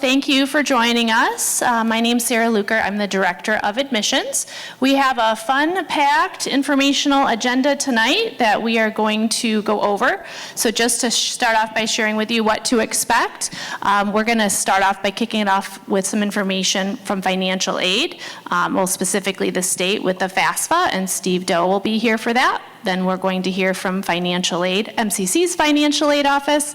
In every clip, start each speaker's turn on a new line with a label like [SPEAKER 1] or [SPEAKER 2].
[SPEAKER 1] Thank you for joining us. My name's Sarah Luker. I'm the Director of Admissions. We have a fun-packed informational agenda tonight that we are going to go over. So just to start off by sharing with you what to expect, we're going to start off by kicking it off with some information from financial aid, well, specifically the state with the FAFSA, and Steve Doe will be here for that. Then we're going to hear from financial aid, MCC's financial aid office,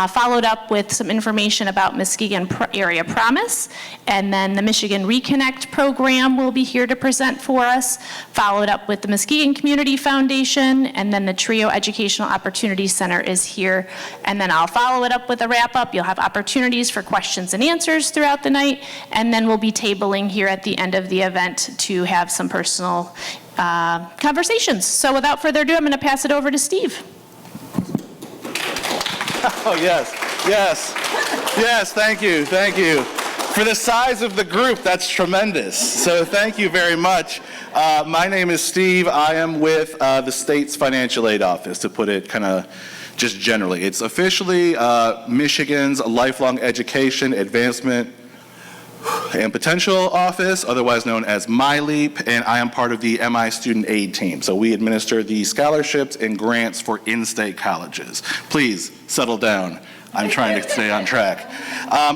[SPEAKER 1] followed up with some information about Muskegon Area Promise, and then the Michigan Reconnect program will be here to present for us, followed up with the Muskegon Community Foundation, and then the TRIO Educational Opportunity Center is here, and then I'll follow it up with a wrap-up. You'll have opportunities for questions and answers throughout the night, and then we'll be tabling here at the end of the event to have some personal conversations. So without further ado, I'm going to pass it over to Steve.
[SPEAKER 2] Oh, yes, thank you. For the size of the group, that's tremendous. So thank you very much. My name is Steve. I am with the state's financial aid office, to put it kind of just generally. It's officially Michigan's Lifelong Education Advancement and Potential Office, otherwise known as MyLeap, and I am part of the MI Student Aid team. So we administer the scholarships and grants for in-state colleges. Please settle down. I'm trying to stay on track.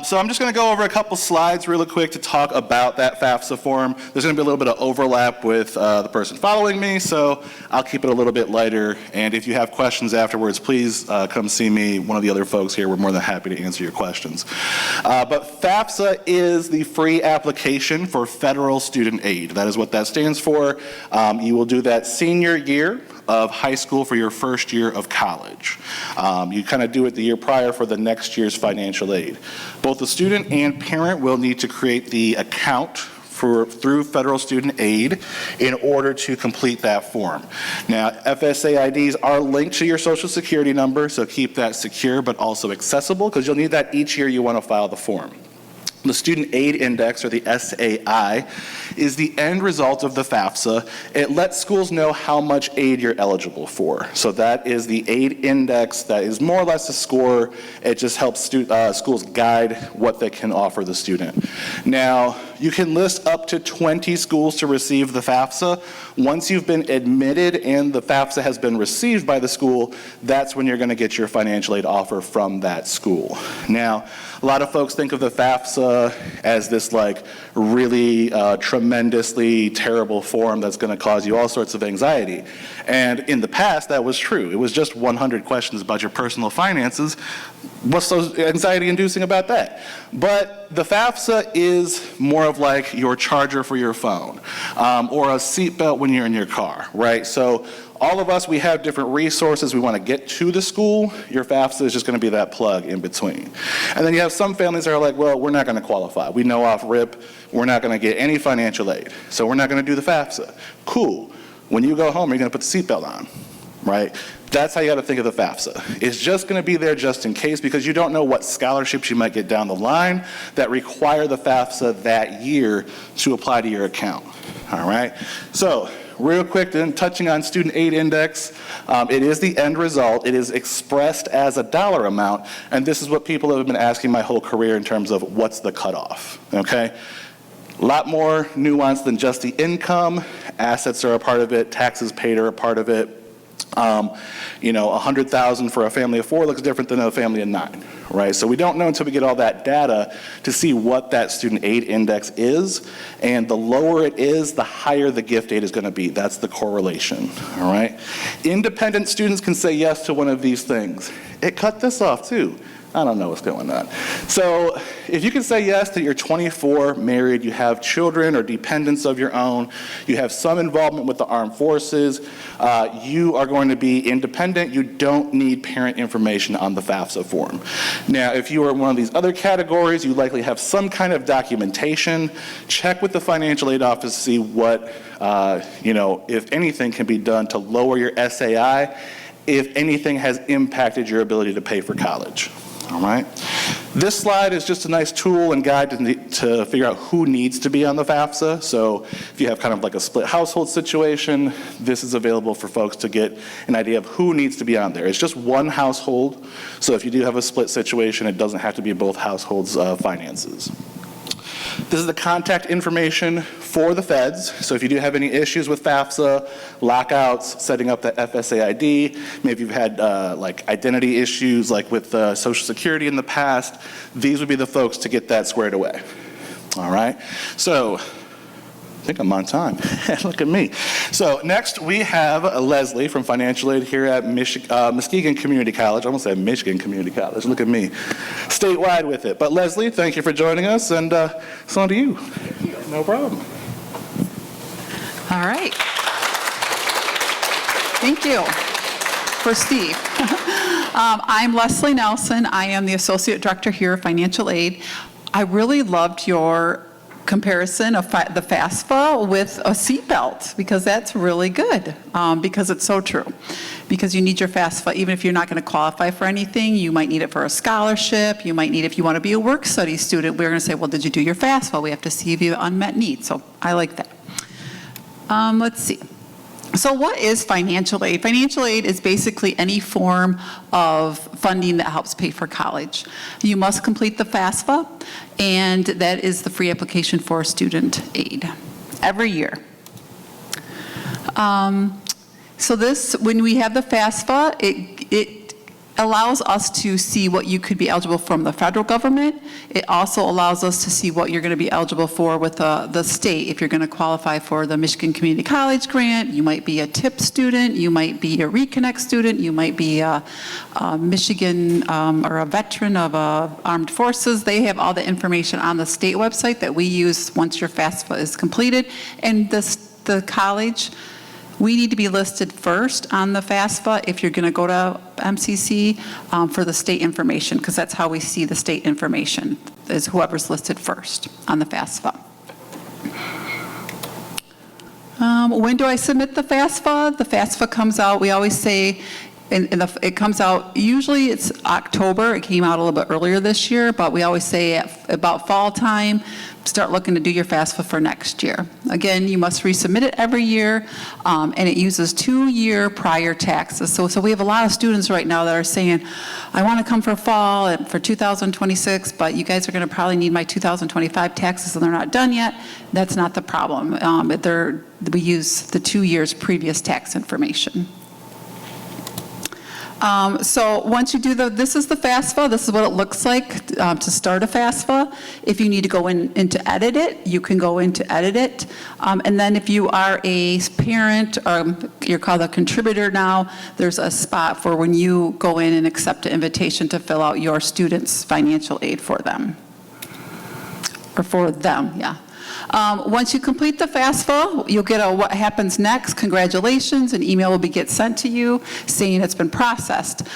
[SPEAKER 2] So I'm just going to go over a couple slides really quick to talk about that FAFSA form. There's going to be a little bit of overlap with the person following me, so I'll keep it a little bit lighter. And if you have questions afterwards, please come see me. One of the other folks here, we're more than happy to answer your questions. But FAFSA is the free application for federal student aid. That is what that stands for. You will do that senior year of high school for your first year of college. You kind of do it the year prior for the next year's financial aid. Both the student and parent will need to create the account through federal student aid in order to complete that form. Now, FSA IDs are linked to your social security number, so keep that secure but also accessible, because you'll need that each year you want to file the form. The Student Aid Index, or the SAI, is the end result of the FAFSA. It lets schools know how much aid you're eligible for. So that is the aid index that is more or less a score. It just helps schools guide what they can offer the student. Now, you can list up to 20 schools to receive the FAFSA. Once you've been admitted and the FAFSA has been received by the school, that's when you're going to get your financial aid offer from that school. Now, a lot of folks think of the FAFSA as this like really tremendously terrible form that's going to cause you all sorts of anxiety. And in the past, that was true. It was just 100 questions about your personal finances. What's so anxiety-inducing about that? But the FAFSA is more of like your charger for your phone, or a seatbelt when you're in your car, right? So all of us, we have different resources we want to get to the school. Your FAFSA is just going to be that plug in between. And then you have some families that are like, well, we're not going to qualify. We know off rip, we're not going to get any financial aid, so we're not going to do the FAFSA. Cool. When you go home, you're going to put the seatbelt on, right? That's how you got to think of the FAFSA. It's just going to be there just in case, because you don't know what scholarships you might get down the line that require the FAFSA that year to apply to your account. All right? So, real quick, then, touching on Student Aid Index, it is the end result. It is expressed as a dollar amount, and this is what people have been asking my whole career in terms of what's the cutoff, okay? A lot more nuance than just the income. Assets are a part of it. Taxes paid are a part of it. You know, $100,000 for a family of 4 looks different than a family of 9, right? So we don't know until we get all that data to see what that student aid index is, and the lower it is, the higher the gift aid is going to be. That's the correlation, all right? Independent students can say yes to one of these things. It cut this off too. I don't know what's going on. So if you can say yes that you're 24, married, you have children or dependents of your own, you have some involvement with the armed forces, you are going to be independent. You don't need parent information on the FAFSA form. Now, if you are in one of these other categories, you likely have some kind of documentation. Check with the financial aid office to see what, if anything can be done to lower your SAI, if anything has impacted your ability to pay for college. All right. This slide is just a nice tool and guide to figure out who needs to be on the FAFSA. So if you have kind of like a split household situation, this is available for folks to get an idea of who needs to be on there. It's just one household. So if you do have a split situation, it doesn't have to be both households' finances. This is the contact information for the feds. So if you do have any issues with FAFSA, lockouts, setting up the FSA ID, maybe you've had like identity issues like with Social Security in the past, these would be the folks to get that squared away. All right, so I think I'm on time. Look at me. So next we have Leslie from Financial Aid here at Muskegon Community College. I almost said Michigan Community College. Look at me. Statewide with it. But Leslie, thank you for joining us, and it's on to you. Thank you. No problem.
[SPEAKER 3] All right. Thank you for Steve. I'm Leslie Nelson. I am the Associate Director here at Financial Aid. I really loved your comparison of the FAFSA with a seatbelt, because that's really good, because it's so true. Because you need your FAFSA, even if you're not going to qualify for anything, you might need it for a scholarship, you might need it if you want to be a work study student. We're going to say, well, did you do your FAFSA? We have to see if you have unmet needs, so I like that. Let's see. So what is financial aid? Financial aid is basically any form of funding that helps pay for college. You must complete the FAFSA, and that is the free application for student aid every year. So this, when we have the FAFSA, it allows us to see what you could be eligible from the federal government. It also allows us to see what you're going to be eligible for with the state. If you're going to qualify for the Michigan Community College grant, you might be a TIP student, you might be a Reconnect student, you might be a Michigan or a veteran of armed forces. They have all the information on the state website that we use once your FAFSA is completed. And the college, we need to be listed first on the FAFSA if you're going to go to MCC for the state information, because that's how we see the state information, is whoever's listed first on the FAFSA. When do I submit the FAFSA? The FAFSA comes out, we always say, it comes out, usually it's October. It came out a little bit earlier this year, but we always say at about fall time, start looking to do your FAFSA for next year. Again, you must resubmit it every year, and it uses 2-year prior taxes. So we have a lot of students right now that are saying, I want to come for fall and for 2026, but you guys are going to probably need my 2025 taxes and they're not done yet. That's not the problem. We use the 2 years previous tax information. So once you do this is the FAFSA, this is what it looks like to start a FAFSA. If you need to go into edit it, you can go into edit it. And then if you are a parent, you're called a contributor now, there's a spot for when you go in and accept an invitation to fill out your student's financial aid for them. Or for them, yeah. Once you complete the FAFSA, you'll get a what happens next, congratulations, an email will get sent to you saying it's been processed.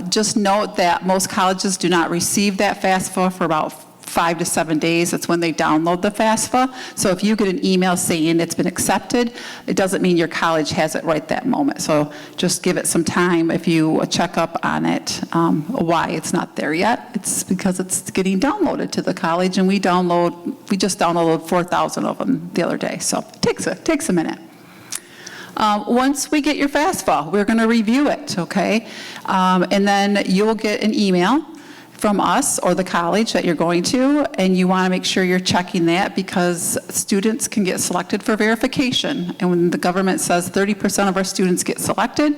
[SPEAKER 3] Just note that most colleges do not receive that FAFSA for about 5 to 7 days. That's when they download the FAFSA. So if you get an email saying it's been accepted, it doesn't mean your college has it right that moment. So just give it some time if you check up on it, why it's not there yet. It's because it's getting downloaded to the college, and we just downloaded 4,000 of them the other day. So it takes a minute. Once we get your FAFSA, we're going to review it, okay? And then you'll get an email from us or the college that you're going to, and you want to make sure you're checking that, because students can get selected for verification. And when the government says 30% of our students get selected,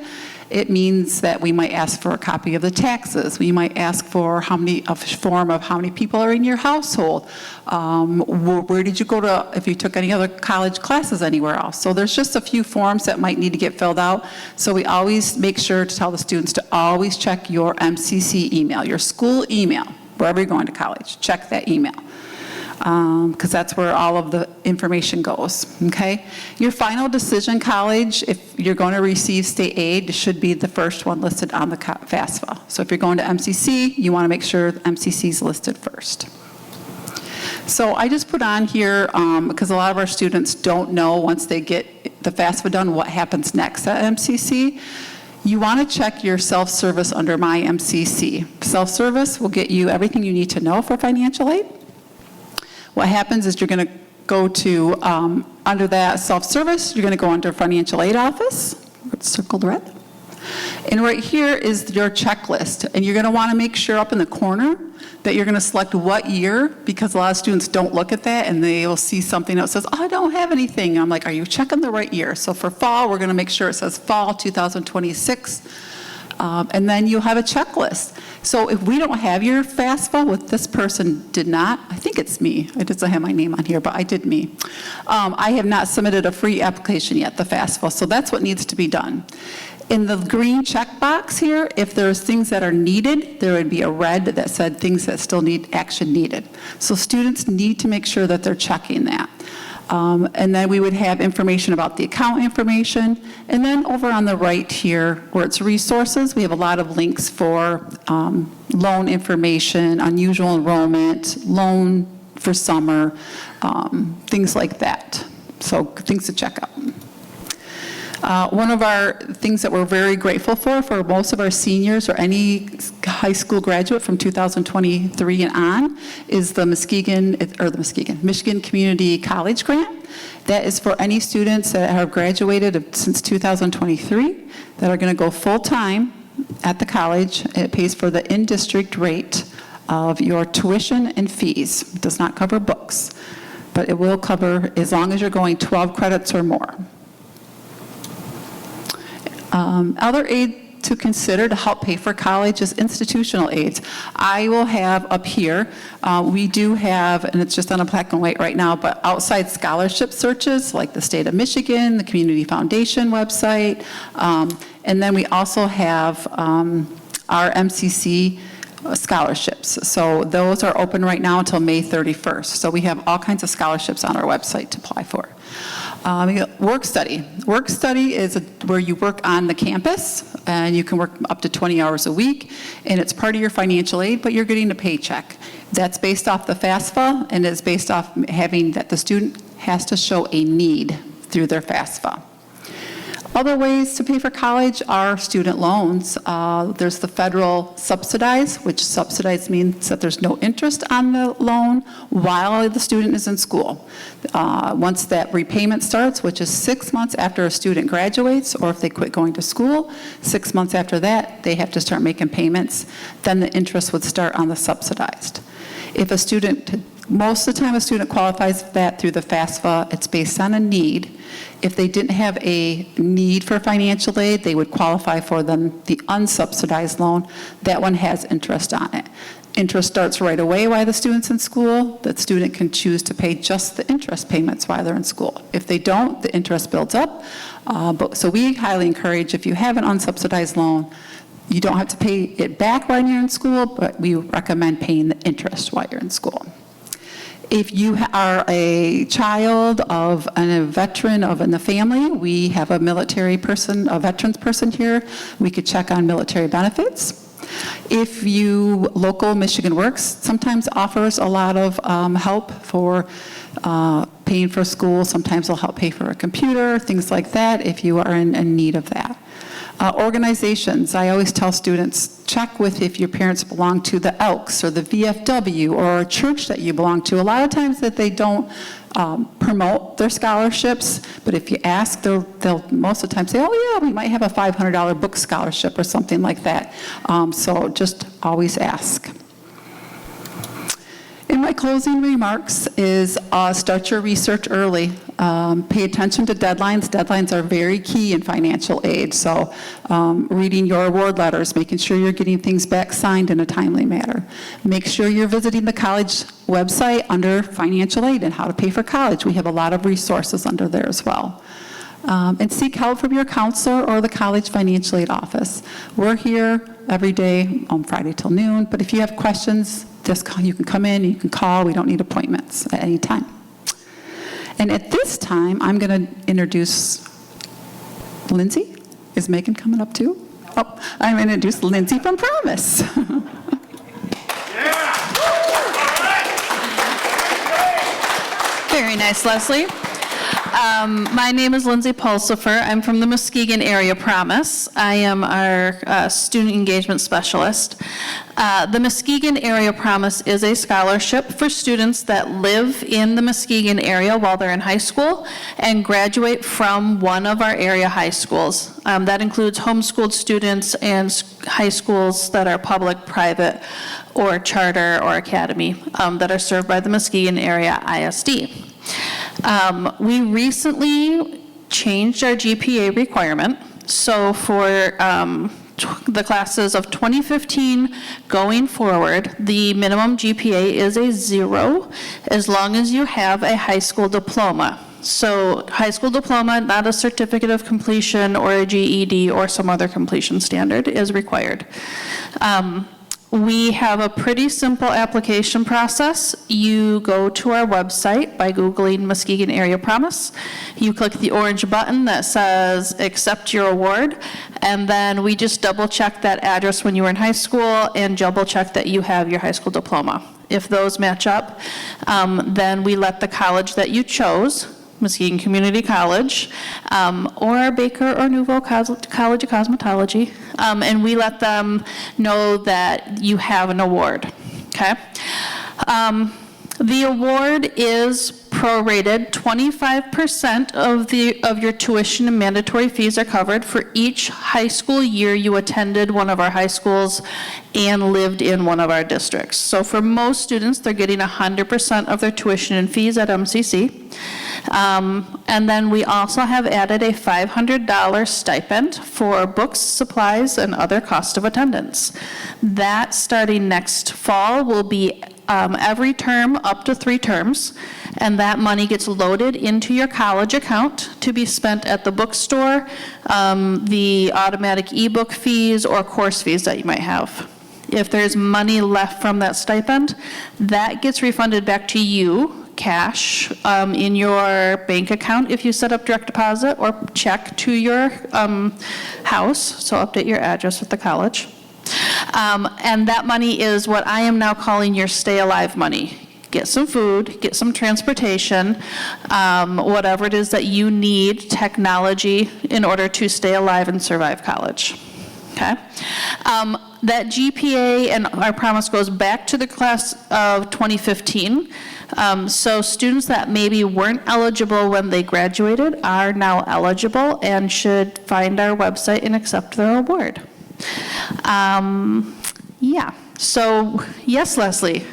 [SPEAKER 3] it means that we might ask for a copy of the taxes. We might ask for a form of how many people are in your household. Where did you go to, if you took any other college classes anywhere else. So there's just a few forms that might need to get filled out. So we always make sure to tell the students to always check your MCC email, your school email, wherever you're going to college. Check that email. Because that's where all of the information goes, okay? Your final decision, college, if you're going to receive state aid, should be the first one listed on the FAFSA. So if you're going to MCC, you want to make sure MCC is listed first. So I just put on here, because a lot of our students don't know once they get the FAFSA done what happens next at MCC. You want to check your self-service under My MCC. Self-service will get you everything you need to know for financial aid. What happens is you're going to go to, under that self-service, you're going to go under financial aid office. It's circled red. And right here is your checklist. And you're going to want to make sure up in the corner that you're going to select what year, because a lot of students don't look at that and they will see something that says, oh, I don't have anything. I'm like, are you checking the right year? So for fall, we're going to make sure it says fall 2026. And then you'll have a checklist. So if we don't have your FAFSA, what this person did not, I think it's me. It doesn't have my name on here, but I did me. I have not submitted a free application yet, the FAFSA, so that's what needs to be done. In the green checkbox here, if there's things that are needed, there would be a red that said things that still need action needed. So students need to make sure that they're checking that. And then we would have information about the account information. And then over on the right here, where it's resources, we have a lot of links for loan information, unusual enrollment, loan for summer, things like that. So things to check out. One of our things that we're very grateful for most of our seniors or any high school graduate from 2023 and on, is the Michigan Community College Grant. That is for any students that have graduated since 2023 that are going to go full-time at the college. It pays for the in-district rate of your tuition and fees. It does not cover books, but it will cover as long as you're going 12 credits or more. Other aid to consider to help pay for college is institutional aids. I will have up here, we do have, and it's just on a black and white right now, but outside scholarship searches like the state of Michigan, the Community Foundation website, and then we also have our MCC scholarships. So those are open right now until May 31st. So we have all kinds of scholarships on our website to apply for. Work study. Work study is where you work on the campus, and you can work up to 20 hours a week, and it's part of your financial aid, but you're getting a paycheck. That's based off the FAFSA, and it's based off having that the student has to show a need through their FAFSA. Other ways to pay for college are student loans. There's the federal subsidized, which subsidized means that there's no interest on the loan while the student is in school. Once that repayment starts, which is 6 months after a student graduates, or if they quit going to school, 6 months after that, they have to start making payments. Then the interest would start on the subsidized. If a student, most of the time a student qualifies for that through the FAFSA, it's based on a need. If they didn't have a need for financial aid, they would qualify for the unsubsidized loan. That one has interest on it. Interest starts right away while the student's in school. The student can choose to pay just the interest payments while they're in school. If they don't, the interest builds up. So we highly encourage, if you have an unsubsidized loan, you don't have to pay it back while you're in school, but we recommend paying the interest while you're in school. If you are a child of a veteran in the family, we have a military person, a veterans person here. We could check on military benefits. If local Michigan Works sometimes offers a lot of help for paying for school. Sometimes they'll help pay for a computer, things like that, if you are in need of that. Organizations, I always tell students, check with if your parents belong to the Elks or the VFW or a church that you belong to. A lot of times that they don't promote their scholarships, but if you ask, they'll most of the time say, oh yeah, we might have a $500 book scholarship or something like that. So just always ask. In my closing remarks is start your research early. Pay attention to deadlines. Deadlines are very key in financial aid. So reading your award letters, making sure you're getting things back signed in a timely manner. Make sure you're visiting the college website under financial aid and how to pay for college. We have a lot of resources under there as well. And seek help from your counselor or the college financial aid office. We're here every day on Friday till noon, but if you have questions, you can come in, you can call. We don't need appointments at any time. And at this time, I'm going to introduce Lindsay. Is Megan coming up too? Oh, I'm going to introduce Lindsay from Promise.
[SPEAKER 1] Very nice, Leslie.
[SPEAKER 4] My name is Lindsay Pulsifer. I'm from the Muskegon Area Promise. I am our student engagement specialist. The Muskegon Area Promise is a scholarship for students that live in the Muskegon area while they're in high school and graduate from one of our area high schools. That includes homeschooled students and high schools that are public, private, or charter or academy that are served by the Muskegon Area ISD. We recently changed our GPA requirement. So for the classes of 2015 going forward, the minimum GPA is a 0 as long as you have a high school diploma. So high school diploma, not a certificate of completion or a GED or some other completion standard is required. We have a pretty simple application process. You go to our website by Googling Muskegon Area Promise. You click the orange button that says accept your award, and then we just double check that address when you were in high school and double check that you have your high school diploma. If those match up, then we let the college that you chose, Muskegon Community College, or Baker or Nouveau College of Cosmetology, and we let them know that you have an award, okay? The award is prorated. 25% of your tuition and mandatory fees are covered for each high school year you attended one of our high schools and lived in one of our districts. So for most students, they're getting 100% of their tuition and fees at MCC. And then we also have added a $500 stipend for books, supplies, and other cost of attendance. That, starting next fall, will be every term up to 3 terms, and that money gets loaded into your college account to be spent at the bookstore, the automatic ebook fees, or course fees that you might have. If there's money left from that stipend, that gets refunded back to you, cash, in your bank account if you set up direct deposit, or check to your house, so update your address with the college. And that money is what I am now calling your stay alive money. Get some food, get some transportation, whatever it is that you need, technology, in order to stay alive and survive college. Okay? That GPA and our promise goes back to the class of 2015. So students that maybe weren't eligible when they graduated are now eligible and should find our website and accept their award. Yeah, so yes, Leslie.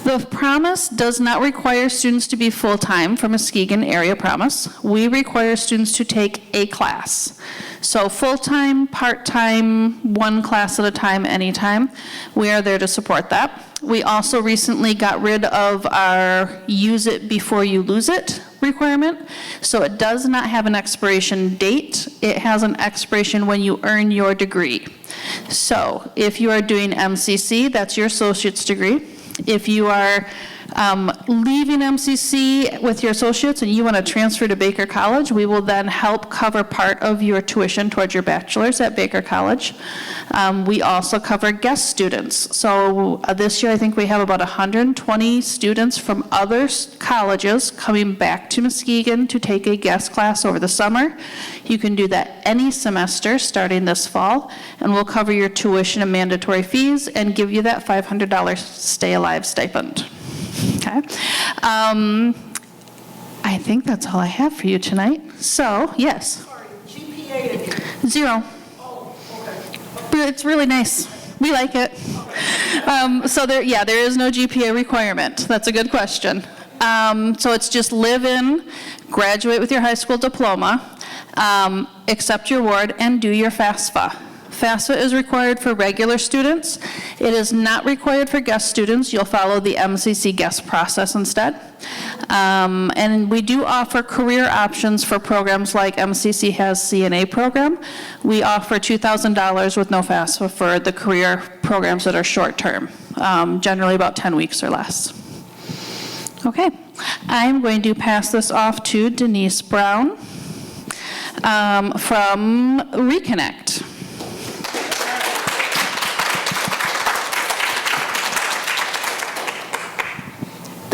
[SPEAKER 4] The promise does not require students to be full-time for Muskegon Area Promise. We require students to take a class. So full-time, part-time, one class at a time, anytime. We are there to support that. We also recently got rid of our use it before you lose it requirement. So it does not have an expiration date. It has an expiration when you earn your degree. So if you are doing MCC, that's your associate's degree. If you are leaving MCC with your associates and you want to transfer to Baker College, we will then help cover part of your tuition towards your bachelor's at Baker College. We also cover guest students. So this year I think we have about 120 students from other colleges coming back to Muskegon to take a guest class over the summer. You can do that any semester starting this fall, and we'll cover your tuition and mandatory fees and give you that $500 stay alive stipend. Okay. I think that's all I have for you tonight. So, yes.
[SPEAKER 5] Sorry, GPA again.
[SPEAKER 4] 0.
[SPEAKER 5] Oh, okay.
[SPEAKER 4] But it's really nice. We like it. So there is no GPA requirement. That's a good question. So it's just live in, graduate with your high school diploma, accept your award, and do your FAFSA. FAFSA is required for regular students. It is not required for guest students. You'll follow the MCC guest process instead. And we do offer career options for programs like MCC has CNA program. We offer $2,000 with no FAFSA for the career programs that are short-term, generally about 10 weeks or less. Okay, I'm going to pass this off to Denise Brown from Reconnect.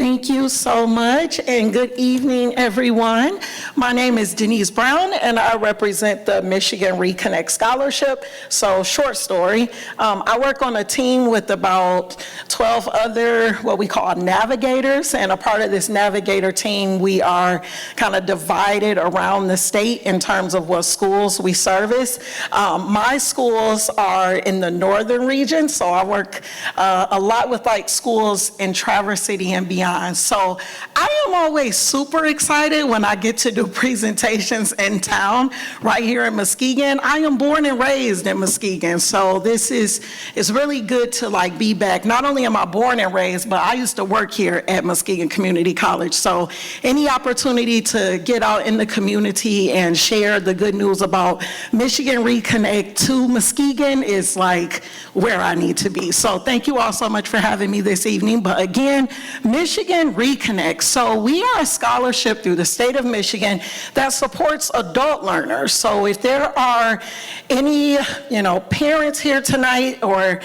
[SPEAKER 5] Thank you so much, and good evening, everyone. My name is Denise Brown, and I represent the Michigan Reconnect Scholarship. So, short story, I work on a team with about 12 other, what we call navigators, and a part of this navigator team, we are kind of divided around the state in terms of what schools we service. My schools are in the northern region, so I work a lot with like schools in Traverse City and beyond. So I am always super excited when I get to do presentations in town right here in Muskegon. I am born and raised in Muskegon, so this is it's really good to like be back. Not only am I born and raised, but I used to work here at Muskegon Community College. So any opportunity to get out in the community and share the good news about Michigan Reconnect to Muskegon is like where I need to be. So thank you all so much for having me this evening. But again, Michigan Reconnect. So we are a scholarship through the state of Michigan that supports adult learners. So if there are any, parents here tonight or,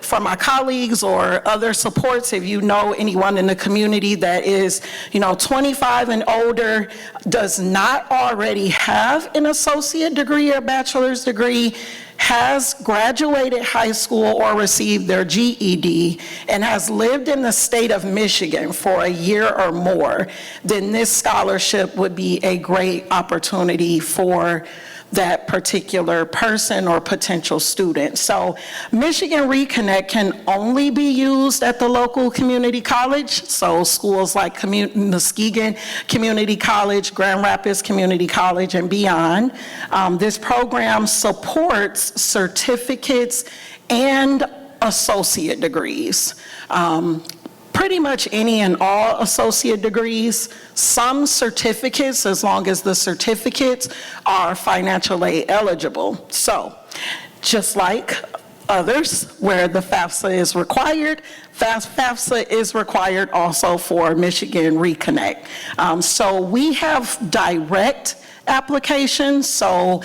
[SPEAKER 5] from my colleagues or other supports, if you know anyone in the community that is, 25 and older, does not already have an associate degree or bachelor's degree, has graduated high school or received their GED, and has lived in the state of Michigan for a year or more, then this scholarship would be a great opportunity for that particular person or potential student. So Michigan Reconnect can only be used at the local community college. So schools like Muskegon Community College, Grand Rapids Community College, and beyond. This program supports certificates and associate degrees. Pretty much any and all associate degrees, some certificates, as long as the certificates are financial aid eligible. So, just like others where the FAFSA is required, FAFSA is required also for Michigan Reconnect. So we have direct applications. So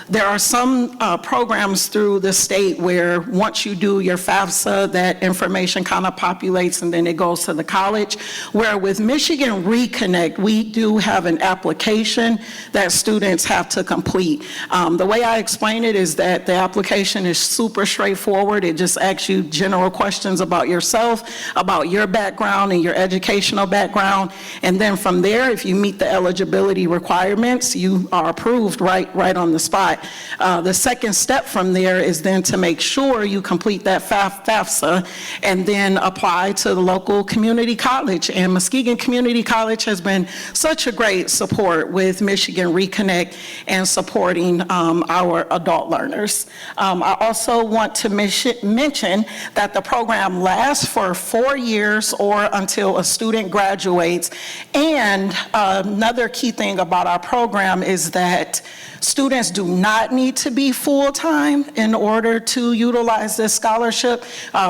[SPEAKER 5] there are some programs through the state where once you do your FAFSA, that information kind of populates and then it goes to the college. Where with Michigan Reconnect, we do have an application that students have to complete. The way I explain it is that the application is super straightforward. It just asks you general questions about yourself, about your background and your educational background. And then from there, if you meet the eligibility requirements, you are approved right on the spot. The second step from there is then to make sure you complete that FAFSA and then apply to the local community college. And Muskegon Community College has been such a great support with Michigan Reconnect and supporting our adult learners. I also want to mention that the program lasts for 4 years or until a student graduates. And another key thing about our program is that students do not need to be full-time in order to utilize this scholarship,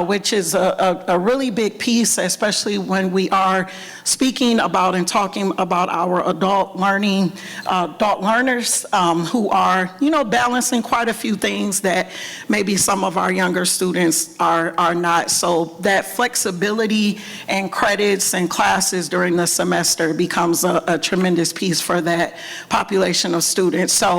[SPEAKER 5] which is a really big piece, especially when we are speaking about and talking about our adult learners who are, balancing quite a few things that maybe some of our younger students are not. So that flexibility and credits and classes during the semester becomes a tremendous piece for that population of students. So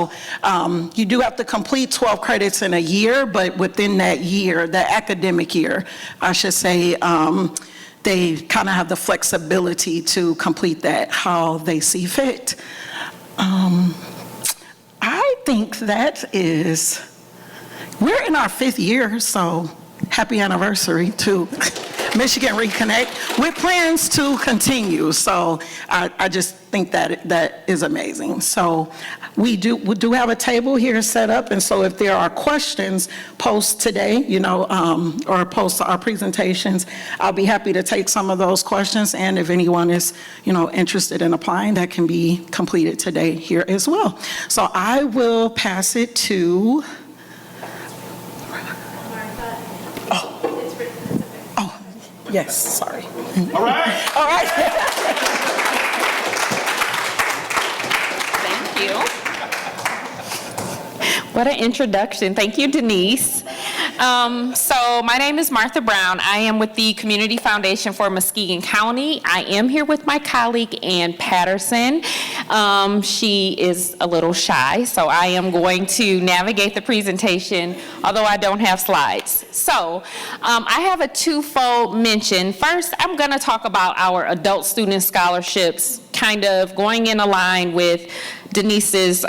[SPEAKER 5] you do have to complete 12 credits in a year, but within that year, the academic year, I should say, they kind of have the flexibility to complete that how they see fit. I think we're in our 5th year, so happy anniversary to Michigan Reconnect with plans to continue. So I just think that is amazing. So we do have a table here set up, and so if there are questions post today, or post our presentations, I'll be happy to take some of those questions. And if anyone is, interested in applying, that can be completed today here as well. So I will pass it to. Yes, sorry.
[SPEAKER 2] All right.
[SPEAKER 5] All right.
[SPEAKER 6] Thank you. What an introduction. Thank you, Denise. So my name is Martha Brown. I am with the Community Foundation for Muskegon County. I am here with my colleague, Ann Patterson. She is a little shy, so I am going to navigate the presentation, although I don't have slides. So I have a twofold mention. First, I'm going to talk about our adult student scholarships, kind of going in line with Denise's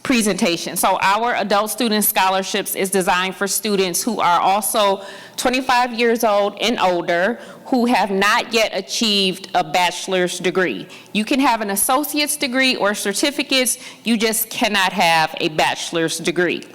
[SPEAKER 6] presentation. So our adult student scholarships is designed for students who are also 25 years old and older who have not yet achieved a bachelor's degree. You can have an associate's degree or certificates, you just cannot have a bachelor's degree.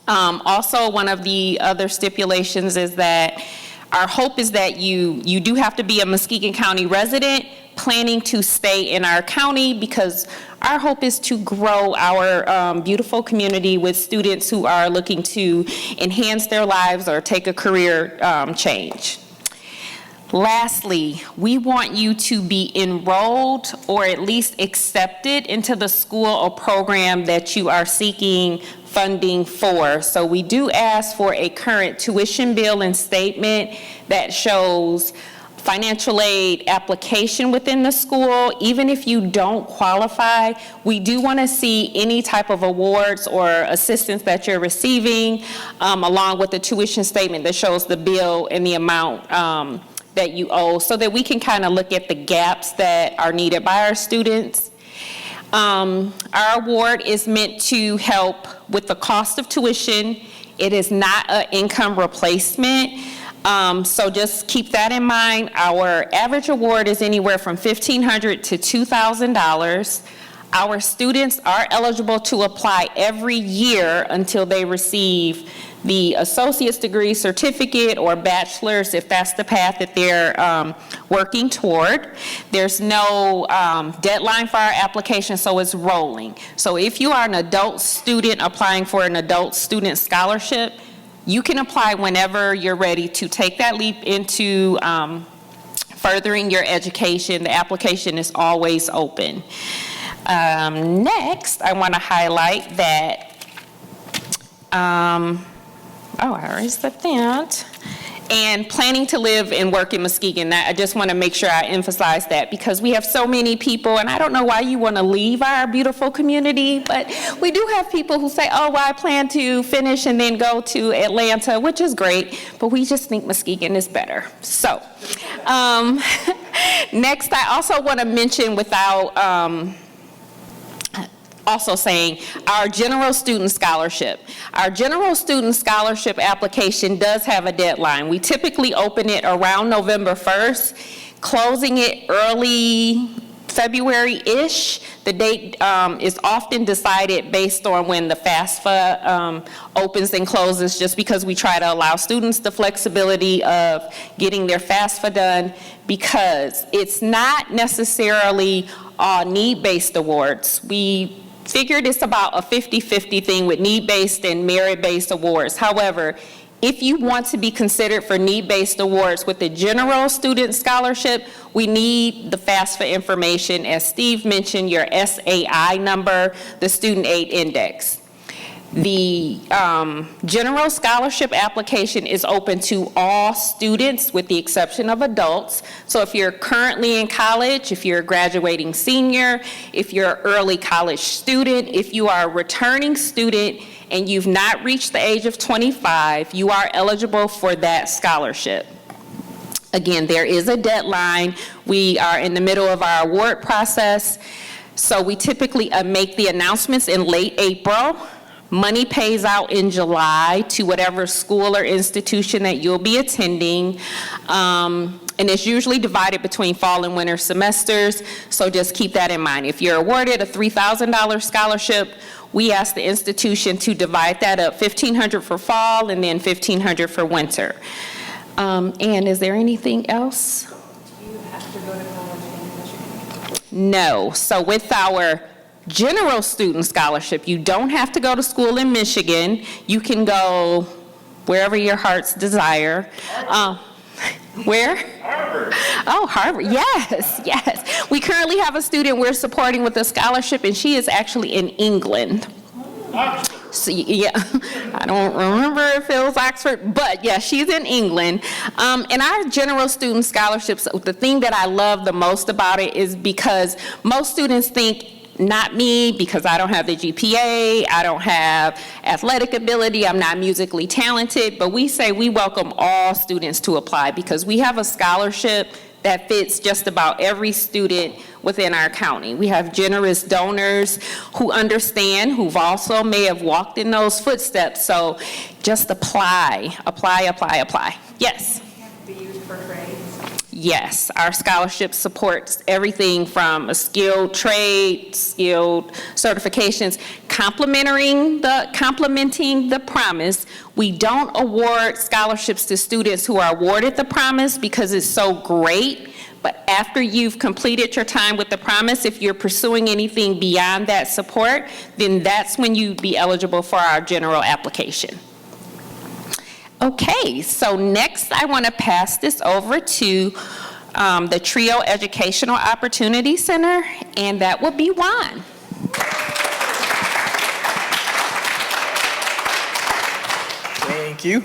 [SPEAKER 6] Also, one of the other stipulations is that our hope is that you do have to be a Muskegon County resident planning to stay in our county, because our hope is to grow our beautiful community with students who are looking to enhance their lives or take a career change. Lastly, we want you to be enrolled or at least accepted into the school or program that you are seeking funding for. So we do ask for a current tuition bill and statement that shows financial aid application within the school. Even if you don't qualify, we do want to see any type of awards or assistance that you're receiving, along with the tuition statement that shows the bill and the amount that you owe, so that we can kind of look at the gaps that are needed by our students. Our award is meant to help with the cost of tuition. It is not an income replacement. So just keep that in mind. Our average award is anywhere from $1,500 to $2,000. Our students are eligible to apply every year until they receive the associate's degree, certificate, or bachelor's, if that's the path that they're working toward. There's no deadline for our application, so it's rolling. So if you are an adult student applying for an adult student scholarship, you can apply whenever you're ready to take that leap into furthering your education. The application is always open. Next, I want to highlight that, I already said that. And planning to live and work in Muskegon. I just want to make sure I emphasize that, because we have so many people, and I don't know why you want to leave our beautiful community, but we do have people who say, oh, well, I plan to finish and then go to Atlanta, which is great, but we just think Muskegon is better. So, next, I also want to mention, without also saying, our general student scholarship. Our general student scholarship application does have a deadline. We typically open it around November 1st, closing it early February-ish. The date is often decided based on when the FAFSA opens and closes, just because we try to allow students the flexibility of getting their FAFSA done, because it's not necessarily all need-based awards. We figured it's about a 50-50 thing with need-based and merit-based awards. However, if you want to be considered for need-based awards with the general student scholarship, we need the FAFSA information, as Steve mentioned, your SAI number, the student aid index. The general scholarship application is open to all students with the exception of adults. So if you're currently in college, if you're a graduating senior, if you're an early college student, if you are a returning student and you've not reached the age of 25, you are eligible for that scholarship. Again, there is a deadline. We are in the middle of our award process. So we typically make the announcements in late April. Money pays out in July to whatever school or institution that you'll be attending. And it's usually divided between fall and winter semesters, so just keep that in mind. If you're awarded a $3,000 scholarship, we ask the institution to divide that up, $1,500 for fall and then $1,500 for winter. And is there anything else?
[SPEAKER 7] Do you have to go to college in Michigan?
[SPEAKER 6] No. So with our general student scholarship, you don't have to go to school in Michigan. You can go wherever your heart's desire. Where? Harvard. Oh, Harvard, yes, yes. We currently have a student we're supporting with a scholarship, and she is actually in England. So, yeah, I don't remember if it was Oxford, but yeah, she's in England. And our general student scholarships, the thing that I love the most about it is because most students think, not me, because I don't have the GPA, I don't have athletic ability, I'm not musically talented, but we say we welcome all students to apply because we have a scholarship that fits just about every student within our county. We have generous donors who understand, who've also may have walked in those footsteps, so just apply, apply, apply, apply. Yes?
[SPEAKER 7] Have to be used for grades.
[SPEAKER 6] Yes, our scholarship supports everything from a skilled trade, skilled certifications, complementing the promise. We don't award scholarships to students who are awarded the promise because it's so great. But after you've completed your time with the promise, if you're pursuing anything beyond that support, then that's when you'd be eligible for our general application. Okay, so next I want to pass this over to the TRIO Educational Opportunity Center, and that will be Juan.
[SPEAKER 8] Thank you.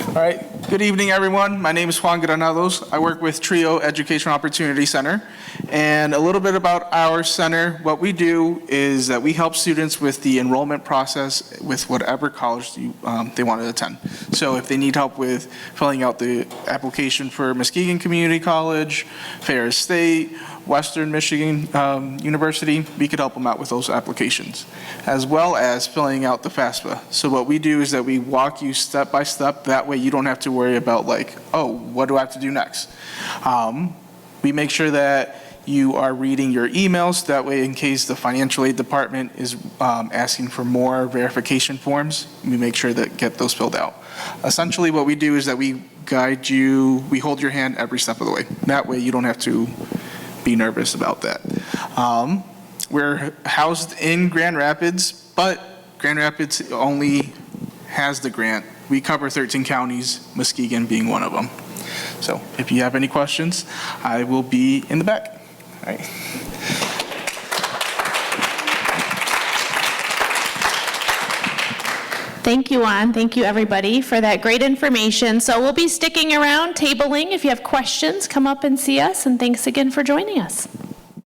[SPEAKER 8] All right. Good evening, everyone. My name is Juan Granados. I work with TRIO Educational Opportunity Center. And a little bit about our center. What we do is that we help students with the enrollment process with whatever college they want to attend. So if they need help with filling out the application for Muskegon Community College, Ferris State, Western Michigan University, we could help them out with those applications, as well as filling out the FAFSA. So what we do is that we walk you step by step. That way you don't have to worry about like, oh, what do I have to do next? We make sure that you are reading your emails. That way, in case the financial aid department is asking for more verification forms, we make sure that get those filled out. Essentially, what we do is that we guide you, we hold your hand every step of the way. That way, you don't have to be nervous about that. We're housed in Grand Rapids, but Grand Rapids only has the grant. We cover 13 counties, Muskegon being one of them. So if you have any questions, I will be in the back. All right.
[SPEAKER 1] Thank you, Juan. Thank you, everybody, for that great information. So we'll be sticking around, tabling. If you have questions, come up and see us, and thanks again for joining us.